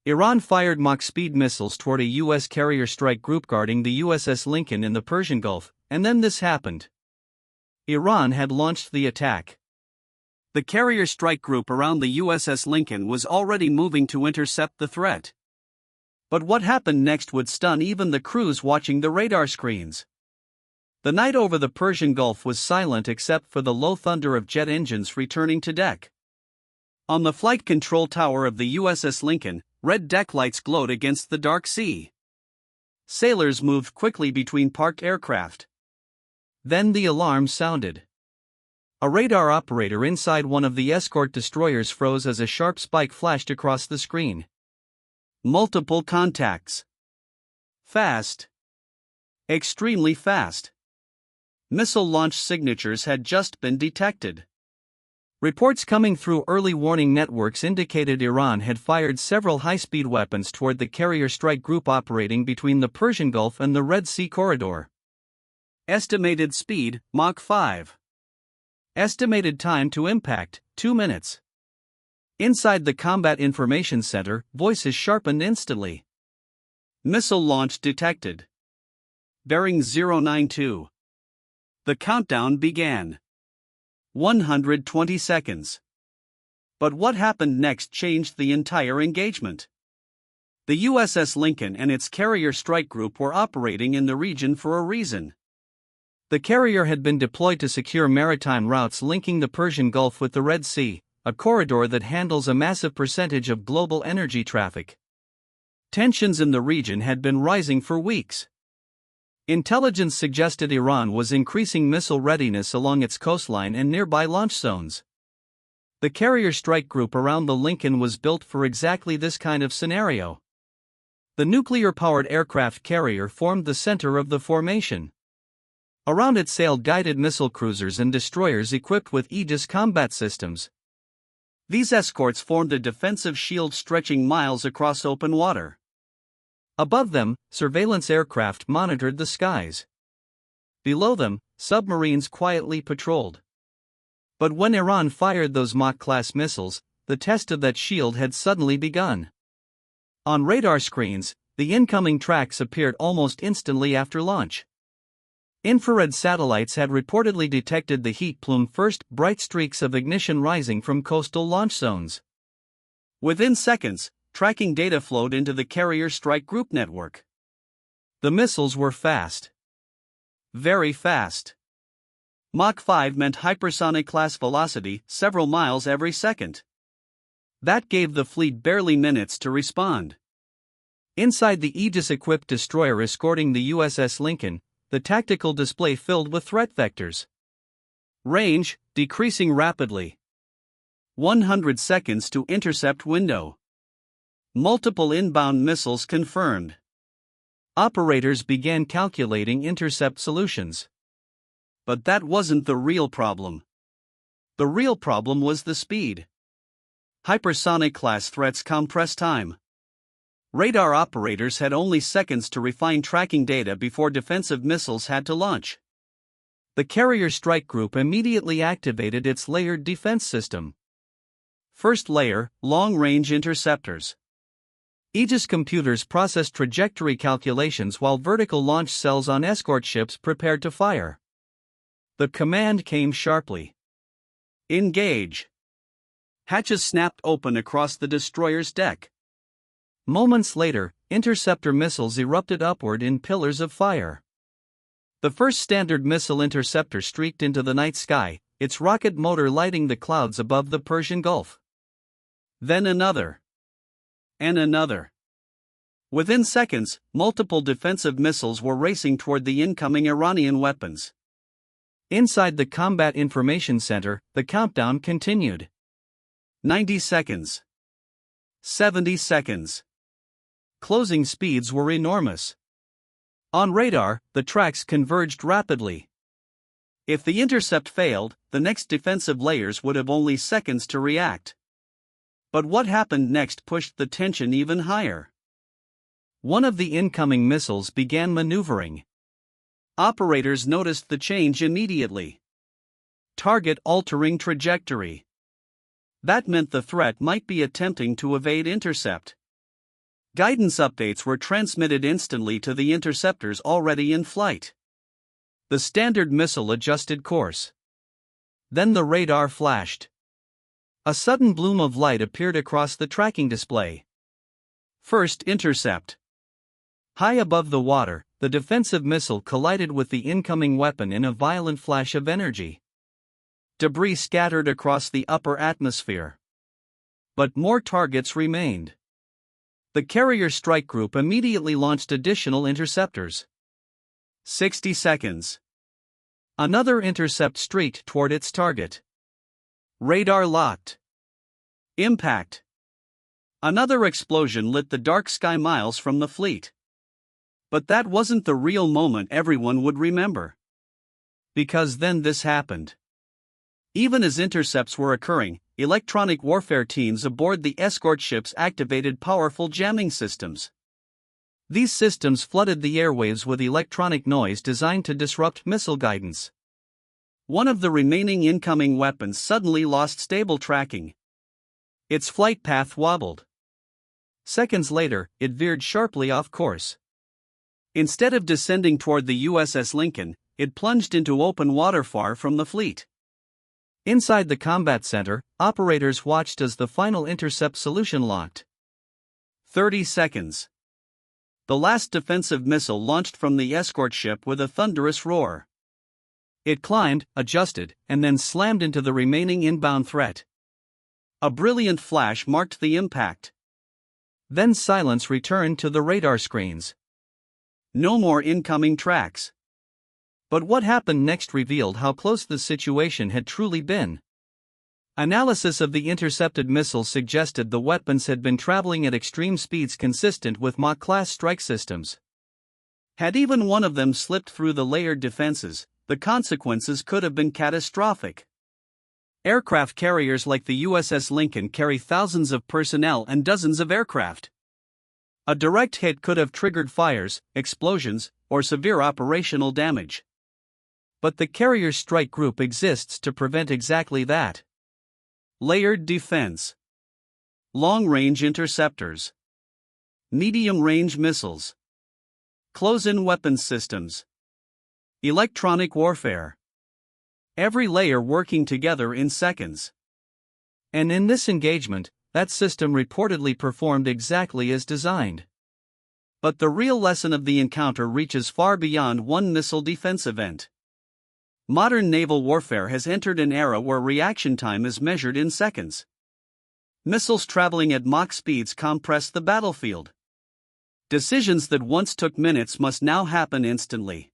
Iran fired Mach-speed missiles toward a U.S. carrier strike group guarding the USS Lincoln in the Persian Gulf, and then this happened. Iran had launched the attack. The carrier strike group around the USS Lincoln was already moving to intercept the threat. But what happened next would stun even the crews watching the radar screens. The night over the Persian Gulf was silent except for the low thunder of jet engines returning to deck. On the flight control tower of the USS Lincoln, red deck lights glowed against the dark sea. Sailors moved quickly between parked aircraft. Then the alarm sounded. A radar operator inside one of the escort destroyers froze as a sharp spike flashed across the screen. Multiple contacts. Fast. Extremely fast. Missile launch signatures had just been detected. Reports coming through early warning networks indicated Iran had fired several high-speed weapons toward the carrier strike group operating between the Persian Gulf and the Red Sea corridor. Estimated speed, Mach 5. Estimated time to impact, 2 minutes. Inside the Combat Information Center, voices sharpened instantly. Missile launch detected. Bearing 092. The countdown began. 120 seconds. But what happened next changed the entire engagement. The USS Lincoln and its carrier strike group were operating in the region for a reason. The carrier had been deployed to secure maritime routes linking the Persian Gulf with the Red Sea, a corridor that handles a massive percentage of global energy traffic. Tensions in the region had been rising for weeks. Intelligence suggested Iran was increasing missile readiness along its coastline and nearby launch zones. The carrier strike group around the Lincoln was built for exactly this kind of scenario. The nuclear-powered aircraft carrier formed the center of the formation. Around it sailed guided missile cruisers and destroyers equipped with Aegis combat systems. These escorts formed a defensive shield stretching miles across open water. Above them, surveillance aircraft monitored the skies. Below them, submarines quietly patrolled. But when Iran fired those Mach-class missiles, the test of that shield had suddenly begun. On radar screens, the incoming tracks appeared almost instantly after launch. Infrared satellites had reportedly detected the heat plume first, bright streaks of ignition rising from coastal launch zones. Within seconds, tracking data flowed into the carrier strike group network. The missiles were fast. Very fast. Mach 5 meant hypersonic class velocity, several miles every second. That gave the fleet barely minutes to respond. Inside the Aegis-equipped destroyer escorting the USS Lincoln, the tactical display filled with threat vectors. Range, decreasing rapidly. 100 seconds to intercept window. Multiple inbound missiles confirmed. Operators began calculating intercept solutions. But that wasn't the real problem. The real problem was the speed. Hypersonic class threats compress time. Radar operators had only seconds to refine tracking data before defensive missiles had to launch. The carrier strike group immediately activated its layered defense system. First layer, long-range interceptors. Aegis computers processed trajectory calculations while vertical launch cells on escort ships prepared to fire. The command came sharply. Engage. Hatches snapped open across the destroyer's deck. Moments later, interceptor missiles erupted upward in pillars of fire. The first Standard missile interceptor streaked into the night sky, its rocket motor lighting the clouds above the Persian Gulf. Then another. And another. Within seconds, multiple defensive missiles were racing toward the incoming Iranian weapons. Inside the Combat Information Center, the countdown continued. 90 seconds. 70 seconds. Closing speeds were enormous. On radar, the tracks converged rapidly. If the intercept failed, the next defensive layers would have only seconds to react. But what happened next pushed the tension even higher. One of the incoming missiles began maneuvering. Operators noticed the change immediately. Target altering trajectory. That meant the threat might be attempting to evade intercept. Guidance updates were transmitted instantly to the interceptors already in flight. The Standard missile adjusted course. Then the radar flashed. A sudden bloom of light appeared across the tracking display. First intercept. High above the water, the defensive missile collided with the incoming weapon in a violent flash of energy. Debris scattered across the upper atmosphere. But more targets remained. The carrier strike group immediately launched additional interceptors. 60 seconds. Another intercept streaked toward its target. Radar locked. Impact. Another explosion lit the dark sky miles from the fleet. But that wasn't the real moment everyone would remember. Because then this happened. Even as intercepts were occurring, electronic warfare teams aboard the escort ships activated powerful jamming systems. These systems flooded the airwaves with electronic noise designed to disrupt missile guidance. One of the remaining incoming weapons suddenly lost stable tracking. Its flight path wobbled. Seconds later, it veered sharply off course. Instead of descending toward the USS Lincoln, it plunged into open water far from the fleet. Inside the combat center, operators watched as the final intercept solution locked. 30 seconds. The last defensive missile launched from the escort ship with a thunderous roar. It climbed, adjusted, and then slammed into the remaining inbound threat. A brilliant flash marked the impact. Then silence returned to the radar screens. No more incoming tracks. But what happened next revealed how close the situation had truly been. Analysis of the intercepted missiles suggested the weapons had been traveling at extreme speeds consistent with Mach-class strike systems. Had even one of them slipped through the layered defenses, the consequences could have been catastrophic. Aircraft carriers like the USS Lincoln carry thousands of personnel and dozens of aircraft. A direct hit could have triggered fires, explosions, or severe operational damage. But the carrier strike group exists to prevent exactly that. Layered defense. Long-range interceptors. Medium-range missiles. Close-in weapons systems. Electronic warfare. Every layer working together in seconds. And in this engagement, that system reportedly performed exactly as designed. But the real lesson of the encounter reaches far beyond one missile defense event. Modern naval warfare has entered an era where reaction time is measured in seconds. Missiles traveling at Mach speeds compress the battlefield. Decisions that once took minutes must now happen instantly.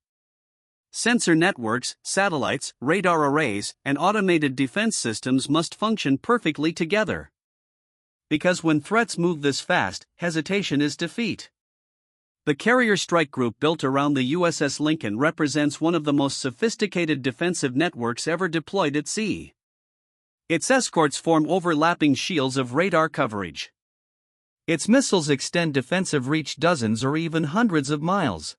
Sensor networks, satellites, radar arrays, and automated defense systems must function perfectly together. Because when threats move this fast, hesitation is defeat. The carrier strike group built around the USS Lincoln represents one of the most sophisticated defensive networks ever deployed at sea. Its escorts form overlapping shields of radar coverage. Its missiles extend defensive reach dozens or even hundreds of miles.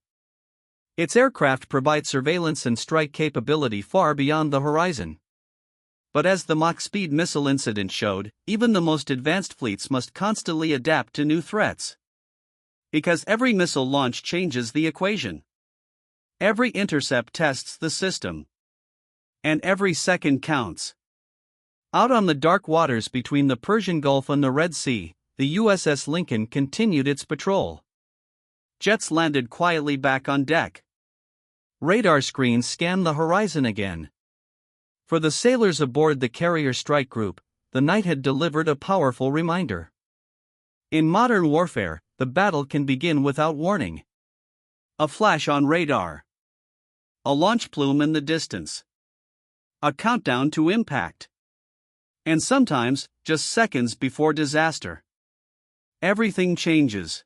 Its aircraft provide surveillance and strike capability far beyond the horizon. But as the Mach speed missile incident showed, even the most advanced fleets must constantly adapt to new threats. Because every missile launch changes the equation. Every intercept tests the system. And every second counts. Out on the dark waters between the Persian Gulf and the Red Sea, the USS Lincoln continued its patrol. Jets landed quietly back on deck. Radar screens scanned the horizon again. For the sailors aboard the carrier strike group, the night had delivered a powerful reminder. In modern warfare, the battle can begin without warning. A flash on radar. A launch plume in the distance. A countdown to impact. And sometimes, just seconds before disaster. Everything changes.